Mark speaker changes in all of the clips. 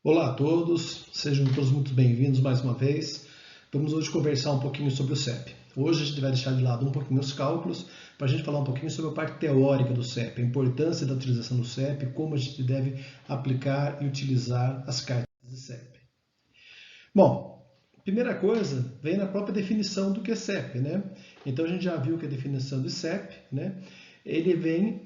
Speaker 1: Olá a todos, sejam todos muito bem-vindos mais uma vez. Vamos hoje conversar um pouquinho sobre o CEP. Hoje a gente vai deixar de lado um pouquinho os cálculos para a gente falar um pouquinho sobre a parte teórica do CEP, a importância da utilização do CEP, como a gente deve aplicar e utilizar as cartas de CEP. Bom, primeira coisa vem na própria definição do que é CEP, né? Então a gente já viu que a definição de CEP, né?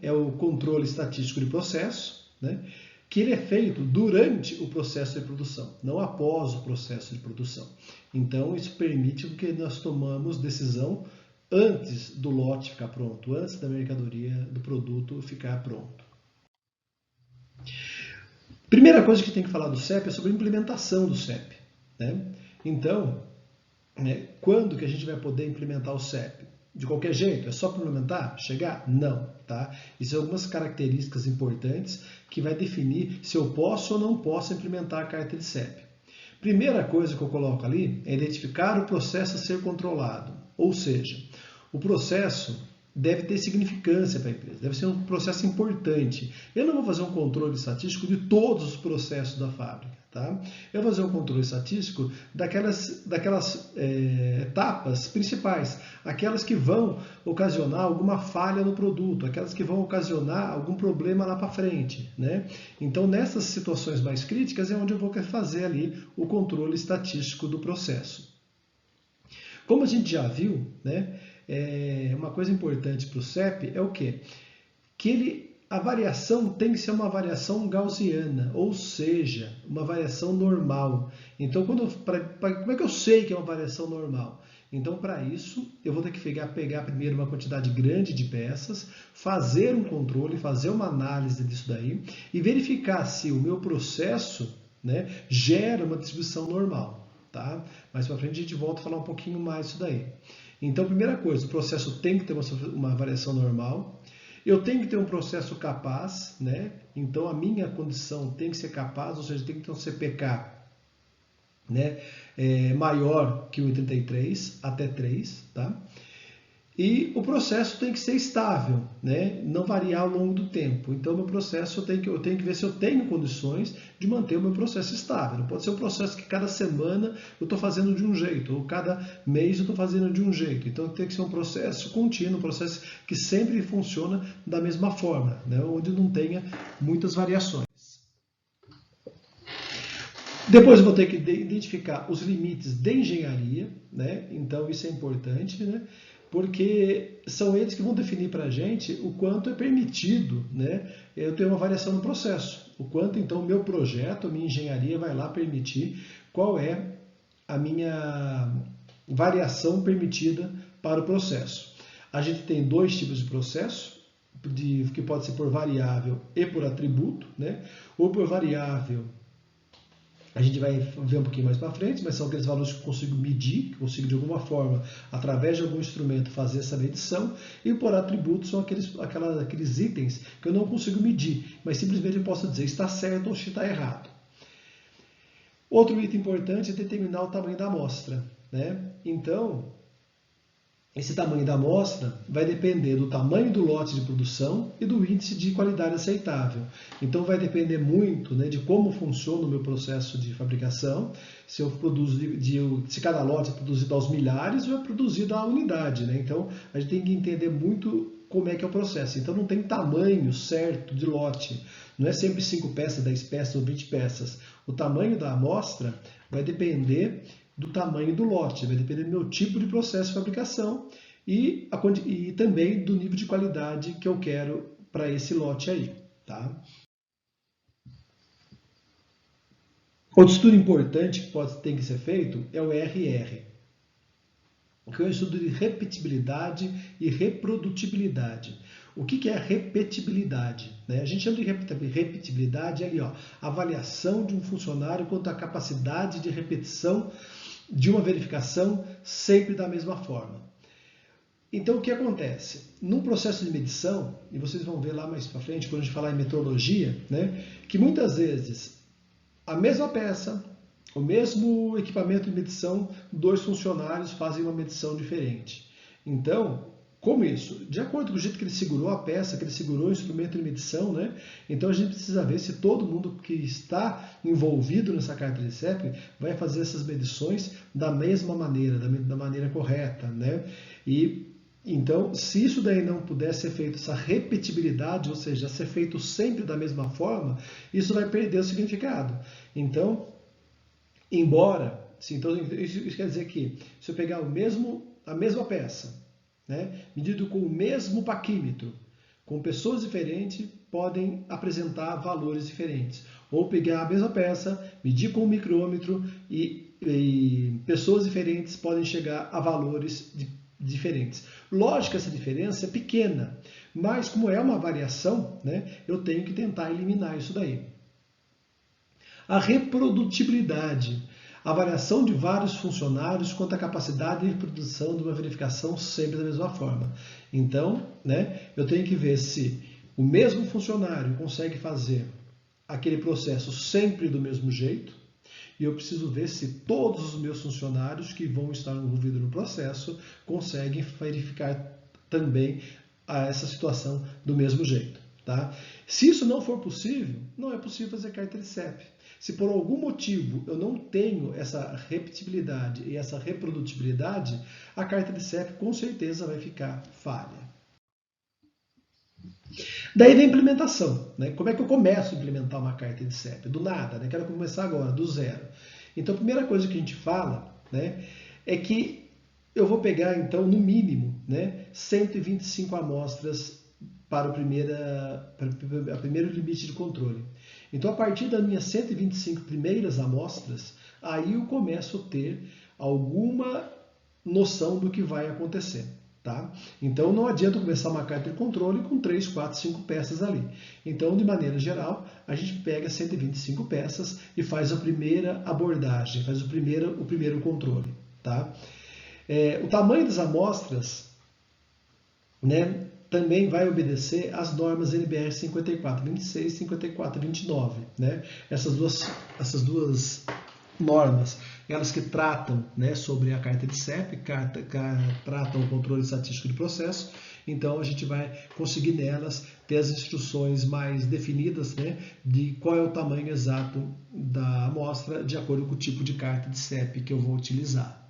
Speaker 1: É o controle estatístico de processo, né? Que ele é feito durante o processo de produção, não após o processo de produção. Então isso permite que nós tomamos decisão antes do lote ficar pronto, antes da mercadoria, do produto ficar pronto. Primeira coisa que tem que falar do CEP é sobre a implementação do CEP, né? Então, quando que a gente vai poder implementar o CEP? De qualquer jeito? É só implementar? Chegar? Não, tá? Isso são algumas características importantes que vai definir se eu posso ou não posso implementar a carta de CEP. Primeira coisa que eu coloco ali é identificar o processo a ser controlado. Ou seja, o processo deve ter significância para a empresa, deve ser um processo importante. Eu não vou fazer um controle estatístico de todos os processos da fábrica. Tá? Eu vou fazer um controle estatístico daquelas etapas principais, aquelas que vão ocasionar alguma falha no produto, aquelas que vão ocasionar algum problema lá para frente. Né? Então, nessas situações mais críticas é onde eu vou fazer ali o controle estatístico do processo. Como a gente já viu, né, uma coisa importante para o CEP é o quê? A variação tem que ser uma variação gaussiana, ou seja, uma variação normal. Então, como é que eu sei que é uma variação normal? Então, para isso, eu vou ter que pegar primeiro uma quantidade grande de peças, fazer um controle, fazer uma análise disso daí e verificar se o meu processo, né, gera uma distribuição normal. Tá? Mais para frente a gente volta a falar um pouquinho mais disso daí. Então, primeira coisa, o processo tem que ter uma variação normal. Eu tenho que ter um processo capaz, né? Então a minha condição tem que ser capaz, ou seja, tem que ter um CPK, né? Maior que o 83 até 3, tá? E o processo tem que ser estável, né? Não variar ao longo do tempo. Então, meu processo eu tenho que ver se eu tenho condições de manter o meu processo estável. Não pode ser um processo que cada semana eu estou fazendo de um jeito, ou cada mês eu estou fazendo de um jeito. Então, tem que ser um processo contínuo, um processo que sempre funciona da mesma forma, né? Onde não tenha muitas variações. Depois eu vou ter que identificar os limites de engenharia, né? Então isso é importante, né? Porque são eles que vão definir para a gente o quanto é permitido, né? Eu ter uma variação no processo, o quanto então o meu projeto, a minha engenharia vai lá permitir qual é a minha variação permitida para o processo. A gente tem dois tipos de processo, que pode ser por variável e por atributo, né? Ou por variável a gente vai ver um pouquinho mais para frente, mas são aqueles valores que eu consigo medir, que eu consigo de alguma forma, através de algum instrumento, fazer essa medição. E por atributos são aqueles itens que eu não consigo medir, mas simplesmente eu posso dizer está certo ou está errado. Outro item importante é determinar o tamanho da amostra, né? Então, esse tamanho da amostra vai depender do tamanho do lote de produção e do índice de qualidade aceitável. Então vai depender muito, né, de como funciona o meu processo de fabricação, se eu produzo se cada lote é produzido aos milhares ou é produzido à unidade. Né? Então a gente tem que entender muito como é que é o processo. Então não tem tamanho certo de lote. Não é sempre 5 peças, 10 peças ou 20 peças. O tamanho da amostra vai depender do tamanho do lote, vai depender do meu tipo de processo de fabricação e também do nível de qualidade que eu quero para esse lote aí. Tá? Outro estudo importante que tem que ser feito é o RR, que é um estudo de repetibilidade e reprodutibilidade. O que é a repetibilidade? A gente chama de repetibilidade ali, ó, a avaliação de um funcionário quanto à capacidade de repetição de uma verificação sempre da mesma forma. Então, o que acontece? Num processo de medição, e vocês vão ver lá mais para frente, quando a gente falar em metrologia, né, que muitas vezes a mesma peça, o mesmo equipamento de medição, dois funcionários fazem uma medição diferente. Então, Como isso? De acordo com o jeito que ele segurou a peça, que ele segurou o instrumento de medição, né? Então a gente precisa ver se todo mundo que está envolvido nessa carta de CEP vai fazer essas medições da mesma maneira, da maneira correta, né? E então, se isso daí não puder ser feito, essa repetibilidade, ou seja, ser feito sempre da mesma forma, isso vai perder o significado. Então, embora, então isso quer dizer que se eu pegar a mesma peça, né, medido com o mesmo paquímetro, com pessoas diferentes podem apresentar valores diferentes. Ou pegar a mesma peça, medir com o micrômetro e pessoas diferentes podem chegar a valores diferentes. Lógico que essa diferença é pequena, mas como é uma variação, né, eu tenho que tentar eliminar isso daí. A reprodutibilidade. A variação de vários funcionários quanto à capacidade de reprodução de uma verificação sempre da mesma forma. Então, né, eu tenho que ver se o mesmo funcionário consegue fazer aquele processo sempre do mesmo jeito, e eu preciso ver se todos os meus funcionários que vão estar envolvidos no processo conseguem verificar também essa situação do mesmo jeito. Tá? Se isso não for possível, não é possível fazer carta de CEP. Se por algum motivo eu não tenho essa repetibilidade e essa reprodutibilidade, a carta de CEP com certeza vai ficar falha. Daí vem a implementação. Né? Como é que eu começo a implementar uma carta de CEP? Do nada, né? Quero começar agora, do zero. Então a primeira coisa que a gente fala, né, é que eu vou pegar, então, no mínimo, né, 125 amostras para o primeiro limite de controle. Então, a partir das minhas 125 primeiras amostras, aí eu começo a ter alguma noção do que vai acontecer. Tá? Então, não adianta começar uma carta de controle com 3, 4, 5 peças ali. Então, de maneira geral, a gente pega 125 peças e faz a primeira abordagem, faz o primeiro controle. Tá? O tamanho das amostras, né, também vai obedecer às normas NBR 5426 e 5429. Né? Essas duas normas, elas que tratam, né, sobre a carta de CEP, tratam o controle estatístico de processo, então a gente vai conseguir nelas ter as instruções mais definidas, né, de qual é o tamanho exato da amostra de acordo com o tipo de carta de CEP que eu vou utilizar.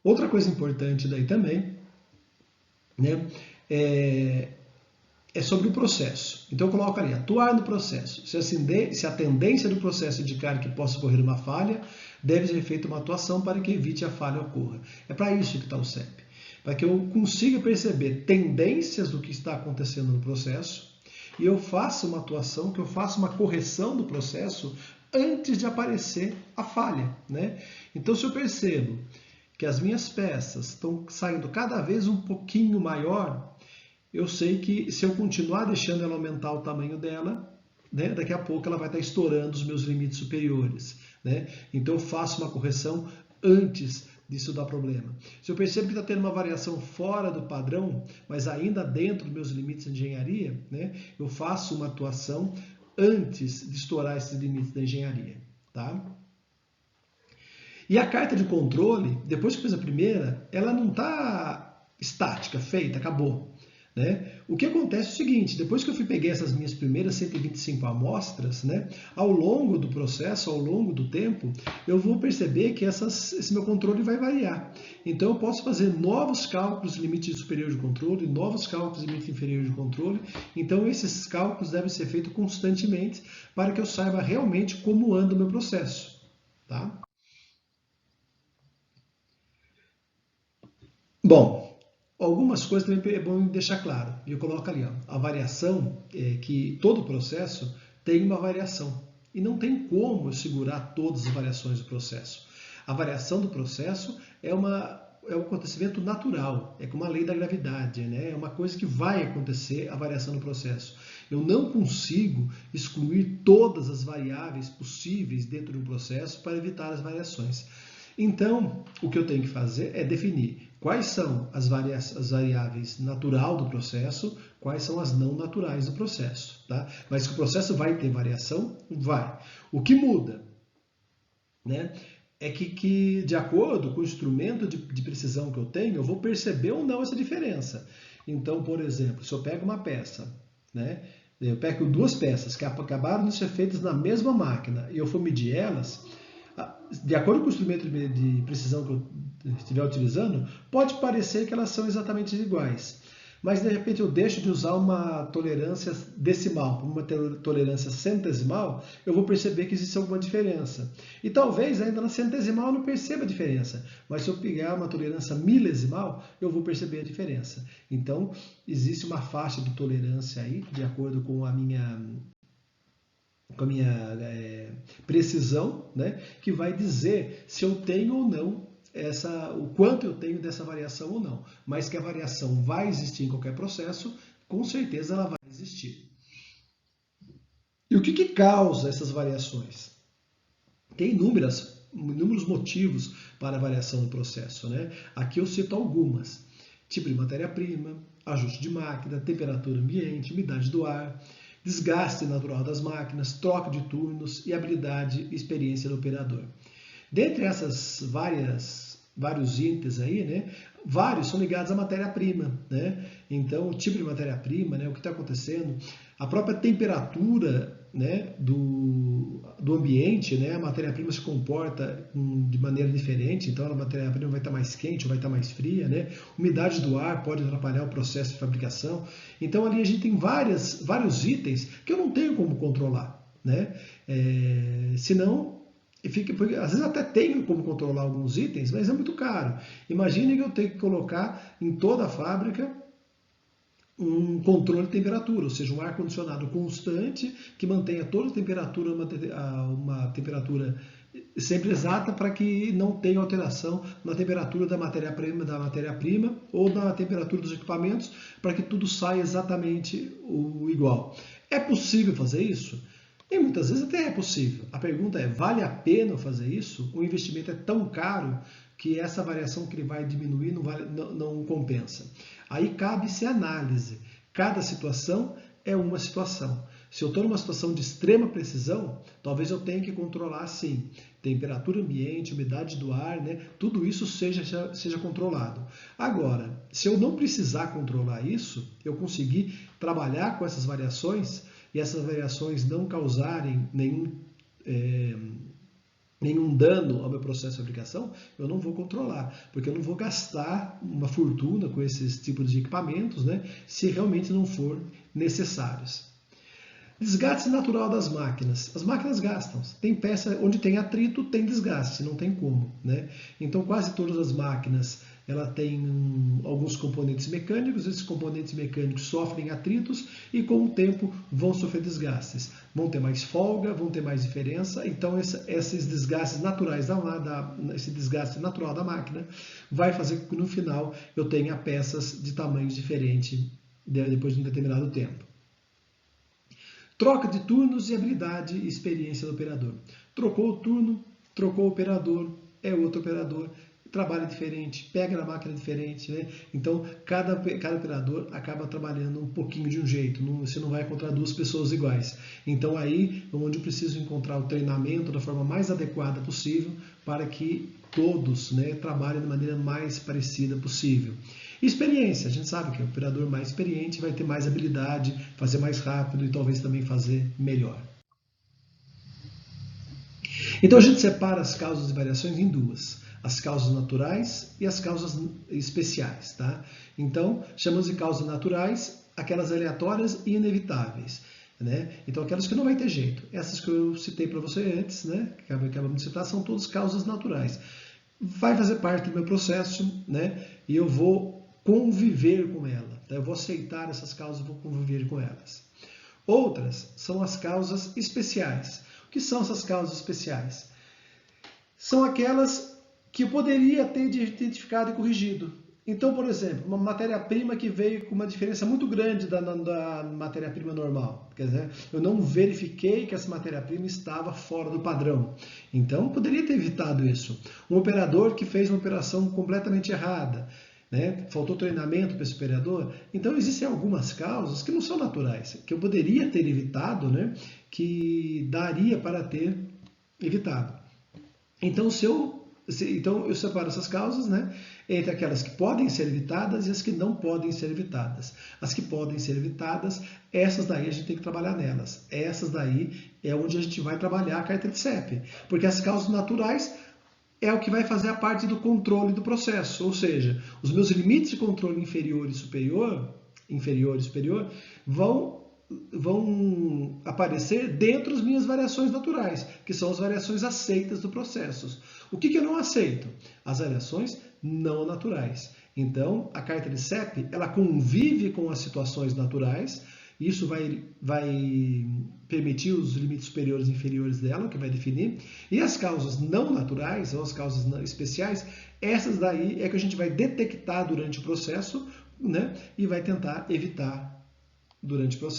Speaker 1: Outra coisa importante daí também, né, é sobre o processo. Então eu coloco ali, atuar no processo. Se a tendência do processo indicar que possa ocorrer uma falha, deve ser feita uma atuação para que evite a falha ocorra. É para isso que está o CEP. Para que eu consiga perceber tendências do que está acontecendo no processo e eu faça uma atuação, que eu faça uma correção do processo antes de aparecer a falha. Né? Então se eu percebo que as minhas peças estão saindo cada vez um pouquinho maior, eu sei que se eu continuar deixando ela aumentar o tamanho dela, né, daqui a pouco ela vai estar estourando os meus limites superiores. Né? Então eu faço uma correção antes disso dar problema. Se eu percebo que está tendo uma variação fora do padrão, mas ainda dentro dos meus limites de engenharia, né, eu faço uma atuação antes de estourar esses limites da engenharia. Tá? E a carta de controle, depois que eu fiz a primeira, ela não está estática, feita, acabou. Né? O que acontece é o seguinte, depois que eu peguei essas minhas primeiras 125 amostras, né, ao longo do processo, ao longo do tempo, eu vou perceber que esse meu controle vai variar. Então eu posso fazer novos cálculos de limite superior de controle, novos cálculos de limite inferior de controle. Então esses cálculos devem ser feitos constantemente para que eu saiba realmente como anda o meu processo. Tá? Bom, algumas coisas também é bom deixar claro. Eu coloco ali, ó, a variação, que todo processo tem uma variação. E não tem como eu segurar todas as variações do processo. A variação do processo é um acontecimento natural, é como a lei da gravidade, né? É uma coisa que vai acontecer, a variação do processo. Eu não consigo excluir todas as variáveis possíveis dentro de um processo para evitar as variações. Então, o que eu tenho que fazer é definir quais são as variáveis natural do processo, quais são as não naturais do processo. Tá? Mas que o processo vai ter variação? Vai. O que muda? Né? é que de acordo com o instrumento de precisão que eu tenho, eu vou perceber ou não essa diferença. Então, por exemplo, se eu pego uma peça, né, eu pego duas peças que acabaram de ser feitas na mesma máquina e eu for medir elas, de acordo com o instrumento de precisão que eu estiver utilizando, pode parecer que elas são exatamente iguais. Mas de repente eu deixo de usar uma tolerância decimal para uma tolerância centesimal, eu vou perceber que existe alguma diferença. E talvez ainda na centesimal eu não perceba a diferença, mas se eu pegar uma tolerância milesimal, eu vou perceber a diferença. Então, existe uma faixa de tolerância aí, de acordo com a minha precisão, né, que vai dizer se eu tenho ou não o quanto eu tenho dessa variação ou não. Mas que a variação vai existir em qualquer processo, com certeza ela vai existir. E o que causa essas variações? Tem inúmeros motivos para a variação do processo, né? Aqui eu cito algumas. Tipo de matéria-prima, ajuste de máquina, temperatura ambiente, umidade do ar, desgaste natural das máquinas, troca de turnos e habilidade e experiência do operador. Dentre essas vários itens aí, né, vários são ligados à matéria-prima, né? Então, o tipo de matéria-prima, né, o que está acontecendo, a própria temperatura, né, do ambiente, né, a matéria-prima se comporta de maneira diferente, então a matéria-prima vai estar mais quente ou vai estar mais fria, né? Umidade do ar pode atrapalhar o processo de fabricação. Então, ali a gente tem vários itens que eu não tenho como controlar, né? Senão, porque às vezes até tenho como controlar alguns itens, mas é muito caro. Imagine que eu tenho que colocar em toda a fábrica um controle de temperatura, ou seja, um ar-condicionado constante que mantenha toda a temperatura, uma temperatura sempre exata para que não tenha alteração na temperatura da matéria-prima ou na temperatura dos equipamentos, para que tudo saia exatamente igual. É possível fazer isso? E muitas vezes até é possível. A pergunta é, vale a pena fazer isso? O investimento é tão caro que essa variação que ele vai diminuir não compensa. Aí cabe-se análise. Cada situação é uma situação. Se eu estou numa situação de extrema precisão, talvez eu tenha que controlar sim. Temperatura ambiente, umidade do ar, né? Tudo isso seja controlado. Agora, se eu não precisar controlar isso, eu conseguir trabalhar com essas variações e essas variações não causarem nenhum dano ao meu processo de fabricação, eu não vou controlar, porque eu não vou gastar uma fortuna com esses tipos de equipamentos, né, se realmente não for necessários. Desgaste natural das máquinas. As máquinas gastam. Tem peça onde tem atrito, tem desgaste, não tem como, né? Então quase todas as máquinas ela tem alguns componentes mecânicos, esses componentes mecânicos sofrem atritos e com o tempo vão sofrer desgastes. Vão ter mais folga, vão ter mais diferença, então esses desgastes naturais esse desgaste natural da máquina vai fazer com que no final eu tenha peças de tamanhos diferentes depois de um determinado tempo. Troca de turnos e habilidade e experiência do operador. Trocou o turno, trocou o operador, é outro operador, trabalha diferente, pega na máquina diferente, né? Então, cada operador acaba trabalhando um pouquinho de um jeito, você não vai encontrar duas pessoas iguais. Então, aí é onde eu preciso encontrar o treinamento da forma mais adequada possível para que todos, né, trabalhem da maneira mais parecida possível. Experiência, a gente sabe que o operador mais experiente vai ter mais habilidade, fazer mais rápido e talvez também fazer melhor. Então a gente separa as causas de variações em duas, as causas naturais e as causas especiais, tá? Então chamamos de causas naturais aquelas aleatórias e inevitáveis, né? Então aquelas que não vai ter jeito. Essas que eu citei para você antes, né? Que acabamos de citar, são todas causas naturais. Vai fazer parte do meu processo, né? E eu vou conviver com ela. Tá? Eu vou aceitar essas causas e vou conviver com elas. Outras são as causas especiais. O que são essas causas especiais? São aquelas que eu poderia ter identificado e corrigido. Então, por exemplo, uma matéria-prima que veio com uma diferença muito grande da matéria-prima normal. Quer dizer, eu não verifiquei que essa matéria-prima estava fora do padrão. Então, poderia ter evitado isso. Um operador que fez uma operação completamente errada, né? Faltou treinamento para esse operador. Então, existem algumas causas que não são naturais, que eu poderia ter evitado, né? Que daria para ter evitado. Então, então eu separo essas causas, né, entre aquelas que podem ser evitadas e as que não podem ser evitadas. As que podem ser evitadas, essas daí a gente tem que trabalhar nelas. Essas daí é onde a gente vai trabalhar a carta de CEP. Porque as causas naturais é o que vai fazer a parte do controle do processo. Ou seja, os meus limites de controle inferior e superior, vão aparecer dentro das minhas variações naturais, que são as variações aceitas do processo. O que eu não aceito? As variações não naturais. Então, a carta de CEP, ela convive com as situações naturais, isso vai permitir os limites superiores e inferiores dela, que vai definir, e as causas não naturais, ou as causas especiais, essas daí é que a gente vai detectar durante o processo, né, e vai tentar evitar durante o processo.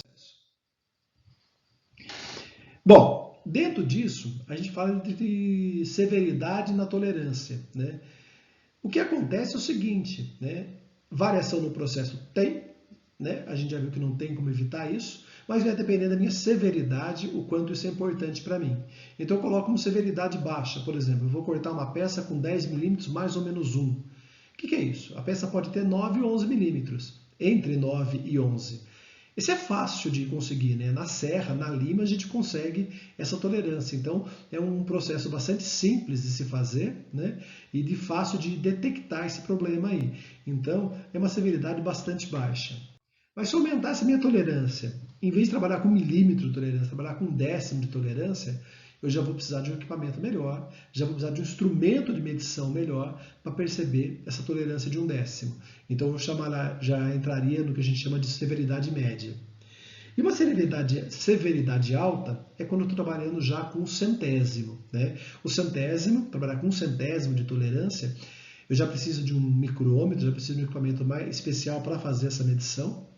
Speaker 1: Bom, dentro disso, a gente fala de severidade na tolerância, né? O que acontece é o seguinte, né? Variação no processo tem, né? A gente já viu que não tem como evitar isso, mas vai depender da minha severidade, o quanto isso é importante para mim. Então eu coloco como severidade baixa, por exemplo, eu vou cortar uma peça com 10 milímetros mais ou menos 1. O que é isso? A peça pode ter 9 ou 11 milímetros, entre 9 e 11. Isso é fácil de conseguir, né? Na serra, na lima, a gente consegue essa tolerância. Então, é um processo bastante simples de se fazer, né? E de fácil de detectar esse problema aí. Então, é uma severidade bastante baixa. Mas se eu aumentar essa minha tolerância, em vez de trabalhar com milímetro de tolerância, trabalhar com décimo de tolerância, eu já vou precisar de um equipamento melhor, já vou precisar de um instrumento de medição melhor para perceber essa tolerância de um décimo. Então, eu vou chamar, já entraria no que a gente chama de severidade média. E uma severidade alta é quando eu estou trabalhando já com um centésimo, né? O centésimo, trabalhar com um centésimo de tolerância, eu já preciso de um micrômetro, já preciso de um equipamento mais especial para fazer essa medição.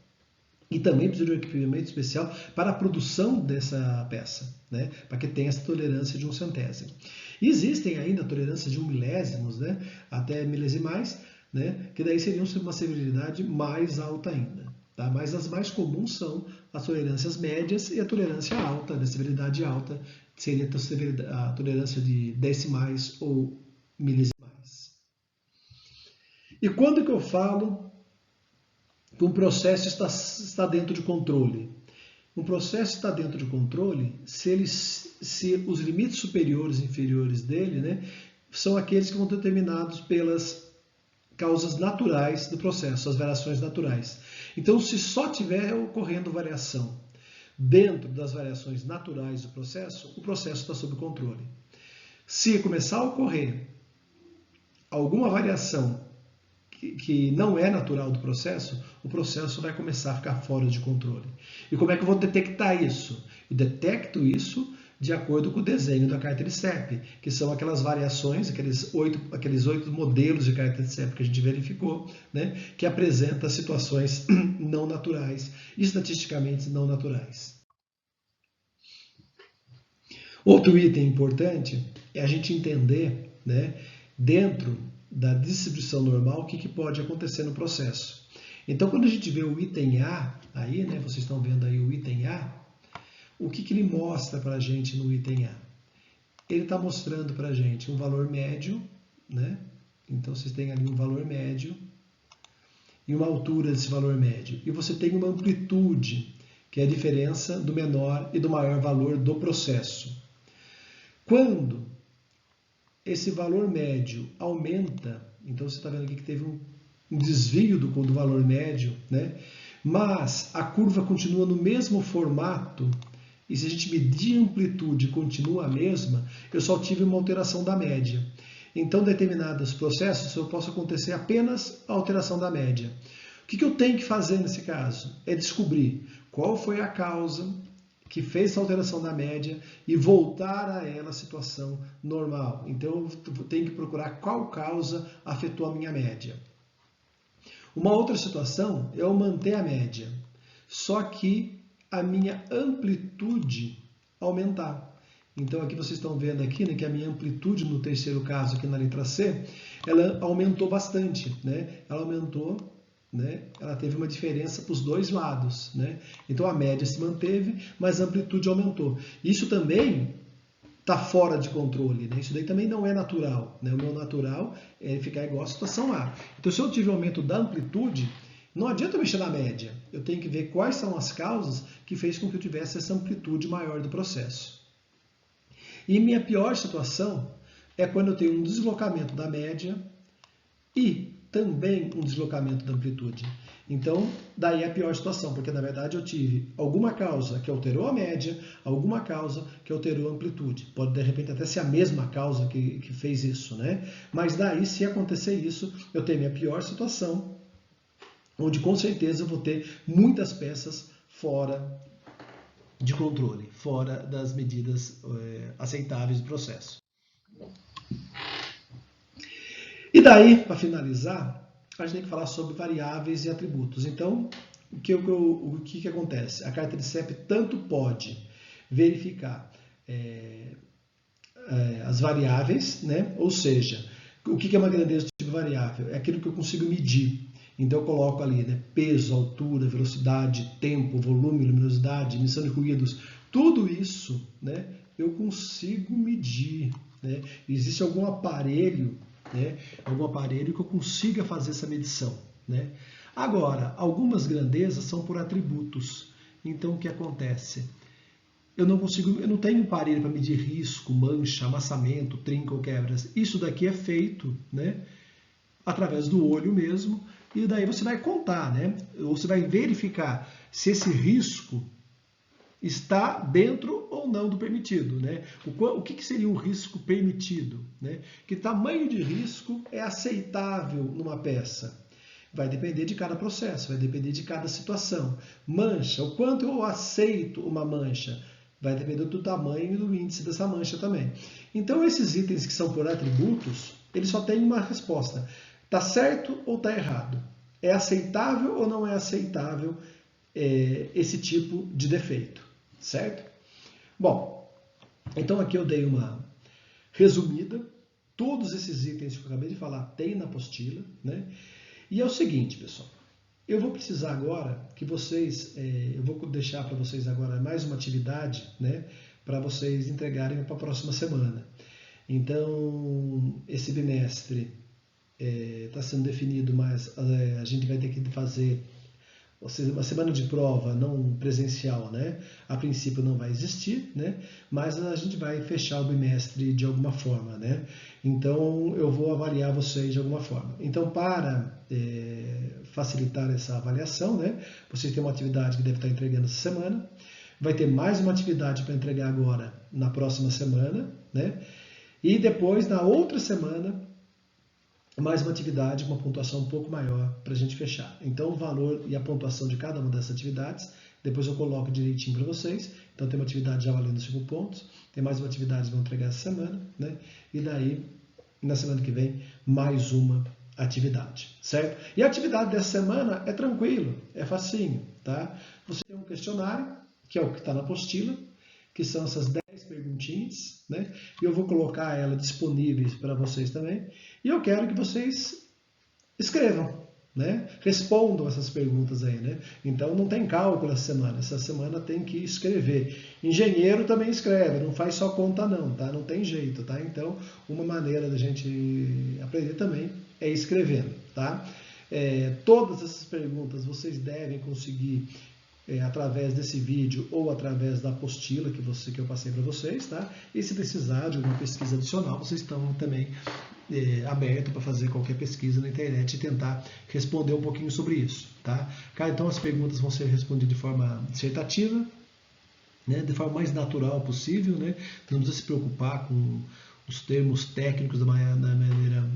Speaker 1: E também precisa de um equipamento especial para a produção dessa peça, né? Para que tenha essa tolerância de um centésimo. E existem ainda tolerâncias de 1 milésimos, né? Até milesimais, né? Que daí seriam uma severidade mais alta ainda. Tá? Mas as mais comuns são as tolerâncias médias e a tolerância alta, a severidade alta, que seria a tolerância de decimais ou milesimais. E quando que eu falo que um processo está dentro de controle? Um processo está dentro de controle se os limites superiores e inferiores dele, né, são aqueles que vão ser determinados pelas causas naturais do processo, as variações naturais. Então, se só tiver ocorrendo variação dentro das variações naturais do processo, o processo está sob controle. Se começar a ocorrer alguma variação que não é natural do processo, o processo vai começar a ficar fora de controle. E como é que eu vou detectar isso? Eu detecto isso de acordo com o desenho da carta de CEP, que são aquelas variações, aqueles 8 modelos de carta de CEP que a gente verificou, né, que apresenta situações não naturais, estatisticamente não naturais. Outro item importante é a gente entender, né, dentro da distribuição normal, o que pode acontecer no processo. Então, quando a gente vê o item A, aí, né, vocês estão vendo aí o item A, o que ele mostra para a gente no item A? Ele está mostrando para a gente um valor médio, né? Então, vocês têm ali um valor médio e uma altura desse valor médio. E você tem uma amplitude, que é a diferença do menor e do maior valor do processo. Quando esse valor médio aumenta, então você está vendo aqui que teve um desvio do valor médio, né? Mas a curva continua no mesmo formato, e se a gente medir a amplitude e continua a mesma, eu só tive uma alteração da média. Então, determinados processos, eu posso acontecer apenas a alteração da média. O que eu tenho que fazer nesse caso? É descobrir qual foi a causa que fez essa alteração da média e voltar a ela a situação normal. Então, eu tenho que procurar qual causa afetou a minha média. Uma outra situação é eu manter a média, só que a minha amplitude aumentar. Então, aqui vocês estão vendo aqui, né, que a minha amplitude no terceiro caso, aqui na letra C, ela aumentou bastante, né? Ela aumentou, né? Ela teve uma diferença para os dois lados, né? Então, a média se manteve, mas a amplitude aumentou. Isso também está fora de controle, né? Isso daí também não é natural, né? O meu natural é ficar igual a situação A. Então, se eu tiver um aumento da amplitude, não adianta eu mexer na média. Eu tenho que ver quais são as causas que fez com que eu tivesse essa amplitude maior do processo. E minha pior situação é quando eu tenho um deslocamento da média e também um deslocamento da amplitude. Então, daí é a pior situação, porque na verdade eu tive alguma causa que alterou a média, alguma causa que alterou a amplitude. Pode de repente até ser a mesma causa que fez isso, né? Mas daí, se acontecer isso, eu tenho minha pior situação, onde com certeza eu vou ter muitas peças fora de controle, fora das medidas aceitáveis do processo. E daí, para finalizar, a gente tem que falar sobre variáveis e atributos. Então, o que acontece? A carta de CEP tanto pode verificar as variáveis, né? Ou seja, o que é uma grandeza do tipo variável? É aquilo que eu consigo medir. Então eu coloco ali, né, peso, altura, velocidade, tempo, volume, luminosidade, emissão de ruídos. Tudo isso, né, eu consigo medir. Né? Existe algum aparelho, né, que eu consiga fazer essa medição. Né? Agora, algumas grandezas são por atributos. Então o que acontece? Eu não tenho um aparelho para medir risco, mancha, amassamento, trinca ou quebras. Isso daqui é feito, né, através do olho mesmo, e daí você vai contar, né? Ou você vai verificar se esse risco está dentro ou não do permitido, né? O que seria um risco permitido, né? Que tamanho de risco é aceitável numa peça? Vai depender de cada processo, vai depender de cada situação. Mancha, o quanto eu aceito uma mancha? Vai depender do tamanho e do índice dessa mancha também. Então, esses itens que são por atributos, eles só têm uma resposta. Está certo ou está errado? É aceitável ou não é aceitável esse tipo de defeito? Certo? Bom, então aqui eu dei uma resumida. Todos esses itens que eu acabei de falar tem na apostila, né? E é o seguinte, pessoal. Eu vou precisar agora que vocês, eu vou deixar para vocês agora mais uma atividade, né, para vocês entregarem para a próxima semana. Então, esse bimestre está sendo definido, mas a gente vai ter que fazer uma semana de prova não presencial, né? A princípio não vai existir, né? Mas a gente vai fechar o bimestre de alguma forma, né? Então eu vou avaliar vocês de alguma forma. Então, para facilitar essa avaliação, né? Vocês têm uma atividade que deve estar entregando essa semana. Vai ter mais uma atividade para entregar agora na próxima semana, né? E depois, na outra semana, mais uma atividade com uma pontuação um pouco maior para a gente fechar. Então, o valor e a pontuação de cada uma dessas atividades, depois eu coloco direitinho para vocês. Então, tem uma atividade já valendo 5 pontos, tem mais uma atividade que vão entregar essa semana, né? E daí, na semana que vem, mais uma atividade, certo? E a atividade dessa semana é tranquilo, é facinho, tá? Você tem um questionário, que é o que está na apostila, que são essas 10 perguntinhas, né? E eu vou colocar ela disponíveis para vocês também. E eu quero que vocês escrevam, né? Respondam essas perguntas aí, né? Então não tem cálculo essa semana tem que escrever. Engenheiro também escreve, não faz só conta não, tá? Não tem jeito, tá? Então, uma maneira da gente aprender também é escrevendo, tá? Todas essas perguntas vocês devem conseguir através desse vídeo ou através da apostila que eu passei para vocês, tá? E se precisar de alguma pesquisa adicional, vocês estão também abertos para fazer qualquer pesquisa na internet e tentar responder um pouquinho sobre isso, tá? Então as perguntas vão ser respondidas de forma dissertativa, né? De forma mais natural possível, né? Não precisa se preocupar com os termos técnicos da maneira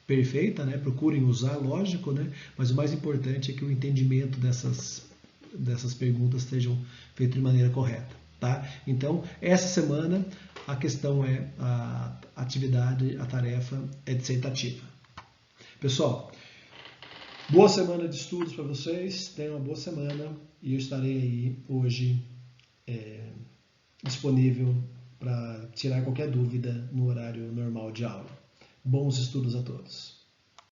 Speaker 1: perfeita, né? Procurem usar, lógico, né? Mas o mais importante é que o entendimento dessas perguntas estejam feitas de maneira correta, tá? Então, essa semana a questão a atividade, a tarefa é dissertativa. Pessoal, boa semana de estudos para vocês, tenham uma boa semana e eu estarei aí hoje disponível para tirar qualquer dúvida no horário normal de aula. Bons estudos a todos!